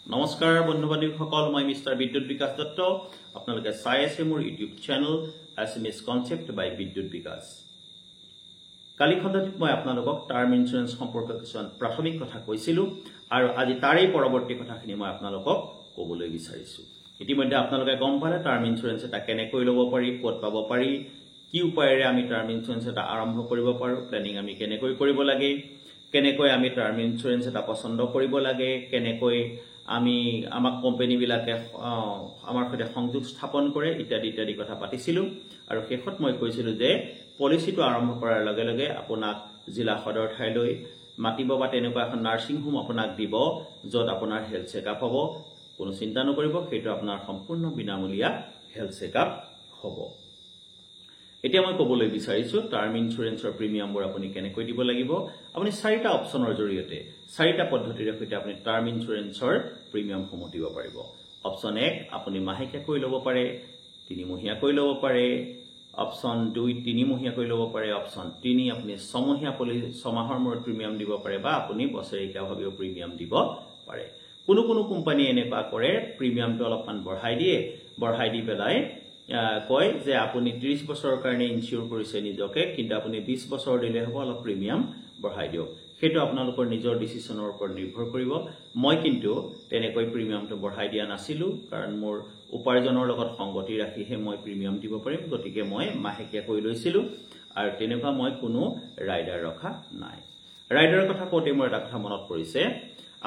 নমস্কাৰ বন্ধু বান্ধৱীসকল, মই মিষ্টাৰ বিদ্যুৎ বিকাশ দত্ত। আপোনালোকে চাই আছে মোৰ ইউটিউব চেনেল SMS কনচেপ্ট বাই বিদ্যুৎ বিকাশ। কালি খণ্ডটিত মই আপোনালোকক টাৰ্ম ইঞ্চুৰেঞ্চ সম্পৰ্কীয় কিছুমান প্ৰাথমিক কথা কৈছিলোঁ আৰু আজি তাৰেই পৰৱৰ্তী কথাখিনি মই আপোনালোকক ক'বলৈ বিচাৰিছোঁ। ইতিমধ্যে আপোনালোকে গম পালে টাৰ্ম ইঞ্চুৰেঞ্চ এটা কেনেকৈ ল'ব পাৰি, ক'ত পাব পাৰি, কি উপায়েৰে আমি টাৰ্ম ইঞ্চুৰেঞ্চ এটা আৰম্ভ কৰিব পাৰোঁ, প্লেনিং আমি কেনেকৈ কৰিব লাগে, কেনেকৈ আমি টাৰ্ম ইঞ্চুৰেঞ্চ এটা পছন্দ কৰিব লাগে, কেনেকৈ আমাক কোম্পানীবিলাকে আমাৰ সৈতে সংযোগ স্থাপন কৰে ইত্যাদি ইত্যাদি কথা পাতিছিলোঁ। আৰু শেষত মই কৈছিলোঁ যে পলিচিটো আৰম্ভ কৰাৰ লগে লগে আপোনাক জিলা সদৰ ঠাইলৈ মাতিব বা তেনেকুৱা এখন নাৰ্ছিং হোম আপোনাক দিব, য'ত আপোনাৰ হেল্থ চেকআপ হ'ব। কোনো চিন্তা নকৰিব, সেইটো আপোনাৰ সম্পূৰ্ণ বিনামূলীয়া হেল্থ চেকআপ হ'ব। এতিয়া মই ক'বলৈ বিচাৰিছোঁ টাৰ্ম ইঞ্চুৰেঞ্চৰ প্ৰিমিয়ামবোৰ আপুনি কেনেকৈ দিব লাগিব। আপুনি 4টা অপশ্যনৰ জৰিয়তে 4টা পদ্ধতিৰে সৈতে আপুনি টাৰ্ম ইঞ্চুৰেঞ্চৰ প্ৰিমিয়ামসমূহ দিব পাৰিব। অপশ্যন 1 আপুনি মাহেকীয়াকৈ ল'ব পাৰে, 3 মহীয়াকৈ ল'ব পাৰে। অপশ্যন 2 3 মহীয়াকৈ ল'ব পাৰে। অপশ্যন 3 আপুনি 6 মাহৰ মূৰত প্ৰিমিয়াম দিব পাৰে বা আপুনি বছৰেকীয়াভাৱেও প্ৰিমিয়াম দিব পাৰে। কোনো কোম্পানী এনেকুৱা কৰে, প্ৰিমিয়ামটো অলপমান বঢ়াই দি পেলাই কয় যে আপুনি 30 বছৰৰ কাৰণে ইনচিউৰ কৰিছে নিজকে, কিন্তু আপুনি 20 বছৰ দিলে হ'ব, অলপ প্ৰিমিয়াম বঢ়াই দিয়ক। সেইটো আপোনালোকৰ নিজৰ ডিচিশ্যনৰ ওপৰত নিৰ্ভৰ কৰিব। মই কিন্তু তেনেকৈ প্ৰিমিয়ামটো বঢ়াই দিয়া নাছিলোঁ, কাৰণ মোৰ উপাৰ্জনৰ লগত সংগতি ৰাখিহে মই প্ৰিমিয়াম দিব পাৰিম। গতিকে মই মাহেকীয়াকৈ লৈছিলোঁ আৰু তেনেকুৱা মই কোনো ৰাইডাৰ ৰখা নাই। ৰাইডাৰৰ কথা কওঁতে মোৰ এটা কথা মনত পৰিছে।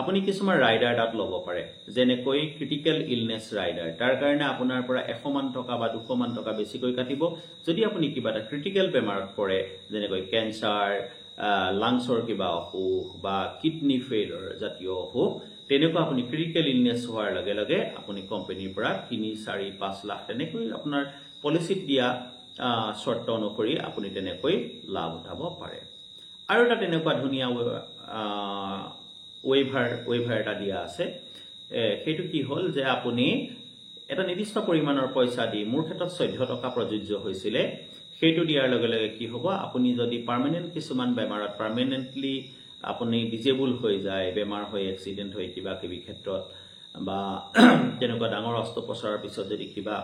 আপুনি কিছুমান ৰাইডাৰ তাত ল'ব পাৰে, যেনেকৈ ক্ৰিটিকেল ইলনেছ ৰাইডাৰ। তাৰ কাৰণে আপোনাৰ পৰা 100 মান টকা বা 200 মান টকা বেছিকৈ কাটিব। যদি আপুনি কিবা এটা ক্ৰিটিকেল বেমাৰত পৰে, যেনেকৈ কেঞ্চাৰ, লাংছৰ কিবা অসুখ বা কিডনী ফেইলৰ জাতীয় অসুখ, তেনেকুৱা আপুনি ক্ৰিটিকেল ইলনেছ হোৱাৰ লগে লগে আপুনি কোম্পানীৰ পৰা 3, 4, 5 লাখ তেনেকৈ আপোনাৰ পলিচিত দিয়া চৰ্ত অনুসৰি আপুনি তেনেকৈ লাভ উঠাব পাৰে। আৰু এটা তেনেকুৱা ধুনীয়া ৱেইভাৰ এটা দিয়া আছে। সেইটো কি হ'ল যে আপুনি এটা নিৰ্দিষ্ট পৰিমাণৰ পইচা দি, মোৰ ক্ষেত্ৰত 14 টকা প্ৰযোজ্য হৈছিলে, সেইটো দিয়াৰ লগে লগে কি হ'ব, আপুনি যদি পাৰ্মানেণ্ট কিছুমান বেমাৰত পাৰ্মানেণ্টলি আপুনি ডিজেবল হৈ যায়, বেমাৰ হৈ এক্সিডেণ্ট হৈ কিবা কিবি ক্ষেত্ৰত বা তেনেকুৱা ডাঙৰ অস্ত্ৰোপচাৰৰ পিছত যদি কিবা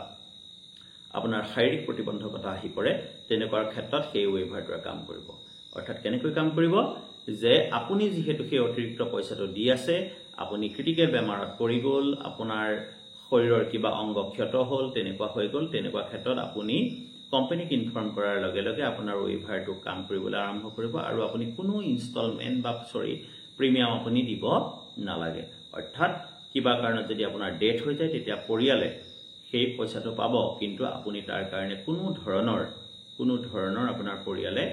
আপোনাৰ শাৰীৰিক প্ৰতিবন্ধকতা আহি পৰে, তেনেকুৱা ক্ষেত্ৰত সেই ৱেইভাৰটোৱে কাম কৰিব। অৰ্থাৎ কেনেকৈ কাম কৰিব, যে আপুনি যিহেতু সেই অতিৰিক্ত পইচাটো দি আছে, আপুনি ক্ৰিটিকেল বেমাৰত পৰি গ'ল, আপোনাৰ শৰীৰৰ কিবা অংগ ক্ষত হ'ল, তেনেকুৱা হৈ গ'ল, তেনেকুৱা ক্ষেত্ৰত আপুনি কোম্পানীক ইনফৰ্ম কৰাৰ লগে লগে আপোনাৰ ৱেইভাৰটো কাম কৰিবলৈ আৰম্ভ কৰিব আৰু আপুনি কোনো ইনষ্টলমেণ্ট বা প্ৰিমিয়াম আপুনি দিব নালাগে। অৰ্থাৎ কিবা কাৰণত যদি আপোনাৰ ডেথ হৈ যায়, তেতিয়া পৰিয়ালে সেই পইচাটো পাব, কিন্তু আপুনি তাৰ কাৰণে কোনো ধৰণৰ আপোনাৰ পৰিয়ালে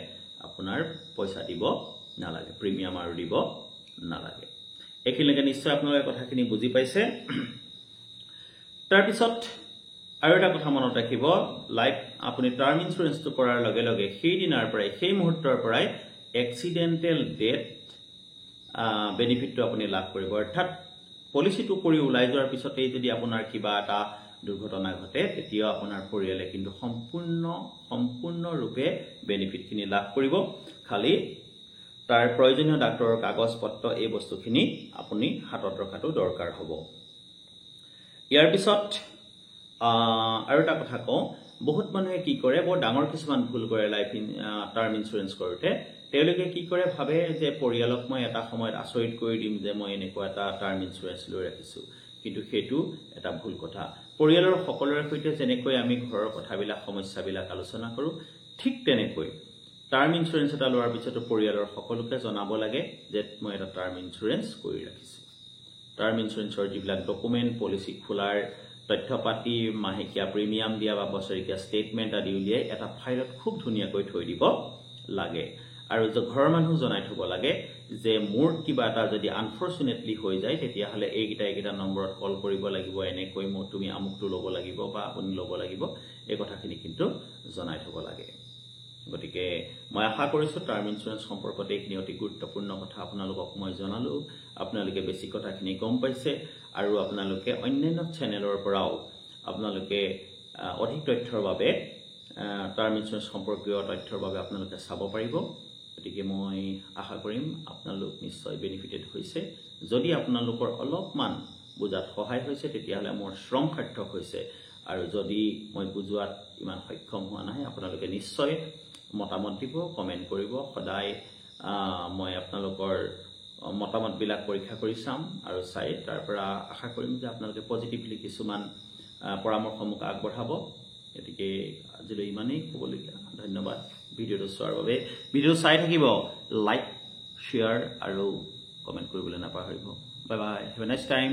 আপোনাৰ পইচা দিব নালাগে, প্ৰিমিয়াম আৰু দিব নালাগে। এইখিনিলৈকে নিশ্চয় আপোনালোকে কথাখিনি বুজি পাইছে। তাৰপিছত আৰু এটা কথা মনত ৰাখিব, আপুনি টাৰ্ম ইঞ্চুৰেঞ্চটো কৰাৰ লগে লগে সেই মুহূৰ্তৰ পৰাই এক্সিডেণ্টেল ডেথ বেনিফিটটো আপুনি লাভ কৰিব। অৰ্থাৎ পলিচিটো কৰি ওলাই যোৱাৰ পিছতেই যদি আপোনাৰ কিবা এটা দুৰ্ঘটনা ঘটে, তেতিয়াও আপোনাৰ পৰিয়ালে কিন্তু সম্পূৰ্ণৰূপে বেনিফিটখিনি লাভ কৰিব। খালি তাৰ প্ৰয়োজনীয় ডাক্তৰৰ কাগজ পত্ৰ, এই বস্তুখিনি আপুনি হাতত ৰখাটো দৰকাৰ হ'ব। ইয়াৰ পিছত আৰু এটা কথা কওঁ, বহুত মানুহে কি কৰে, বৰ ডাঙৰ কিছুমান ভুল কৰে টাৰ্ম ইঞ্চুৰেঞ্চ কৰোঁতে। তেওঁলোকে কি কৰে, ভাবে যে পৰিয়ালক মই এটা সময়ত আচৰিত কৰি দিম যে মই এনেকুৱা এটা টাৰ্ম ইঞ্চুৰেঞ্চ লৈ ৰাখিছোঁ, কিন্তু সেইটো এটা ভুল কথা। পৰিয়ালৰ সকলোৰে সৈতে যেনেকৈ আমি ঘৰৰ কথাবিলাক, সমস্যাবিলাক আলোচনা কৰোঁ, ঠিক তেনেকৈ টাৰ্ম ইঞ্চুৰেঞ্চ এটা লোৱাৰ পিছতো পৰিয়ালৰ সকলোকে জনাব লাগে যে মই এটা টাৰ্ম ইঞ্চুৰেঞ্চ কৰি ৰাখিছোঁ। টাৰ্ম ইঞ্চুৰেঞ্চৰ যিবিলাক ডকুমেণ্ট, পলিচি খোলাৰ তথ্য পাতি, মাহেকীয়া প্ৰিমিয়াম দিয়া বা বছৰেকীয়া ষ্টেটমেণ্ট আদি উলিয়াই এটা ফাইলত খুব ধুনীয়াকৈ থৈ দিব লাগে। আৰু ঘৰৰ মানুহ জনাই থব লাগে যে মোৰ কিবা এটা যদি আনফৰ্চুনেটলি হৈ যায়, তেতিয়াহ'লে এইকেইটা নম্বৰত কল কৰিব লাগিব, এনেকৈ তুমি আমুকটো ল'ব লাগিব বা আপুনি ল'ব লাগিব, এই কথাখিনি কিন্তু জনাই থব লাগে। গতিকে মই আশা কৰিছোঁ টাৰ্ম ইঞ্চুৰেঞ্চ সম্পৰ্কতে এইখিনি অতি গুৰুত্বপূৰ্ণ কথা আপোনালোকক মই জনালোঁ। আপোনালোকে বেছি কথাখিনি গম পাইছে আৰু আপোনালোকে অন্যান্য চেনেলৰ পৰাও আপোনালোকে অধিক তথ্যৰ বাবে, টাৰ্ম ইঞ্চুৰেঞ্চ সম্পৰ্কীয় তথ্যৰ বাবে আপোনালোকে চাব পাৰিব। গতিকে মই আশা কৰিম আপোনালোক নিশ্চয় বেনিফিটেড হৈছে। যদি আপোনালোকৰ অলপমান বুজাত সহায় হৈছে তেতিয়াহ'লে মোৰ শ্ৰম সাৰ্থক হৈছে আৰু যদি মই বুজোৱাত ইমান সক্ষম হোৱা নাই আপোনালোকে নিশ্চয় মতামত দিব কমেন্ট কৰিব সদায় মই আপোনালোকৰ মতামতবিলাক পৰীক্ষা কৰি চাম আৰু চাই তাৰ পৰা আশা কৰিম যে আপোনালোকে পজিটিভলি কিছুমান পৰামৰ্শ মোক আগবঢ়াব এতিকে আজিলৈ ইমানেই ক'বলগীয়া ধন্যবাদ ভিডিঅ'টো চোৱাৰ বাবে ভিডিঅ' চাই থাকিব লাইক শ্বেয়াৰ আৰু কমেন্ট কৰিবলৈ নাপাহৰিব bye bye have a nice time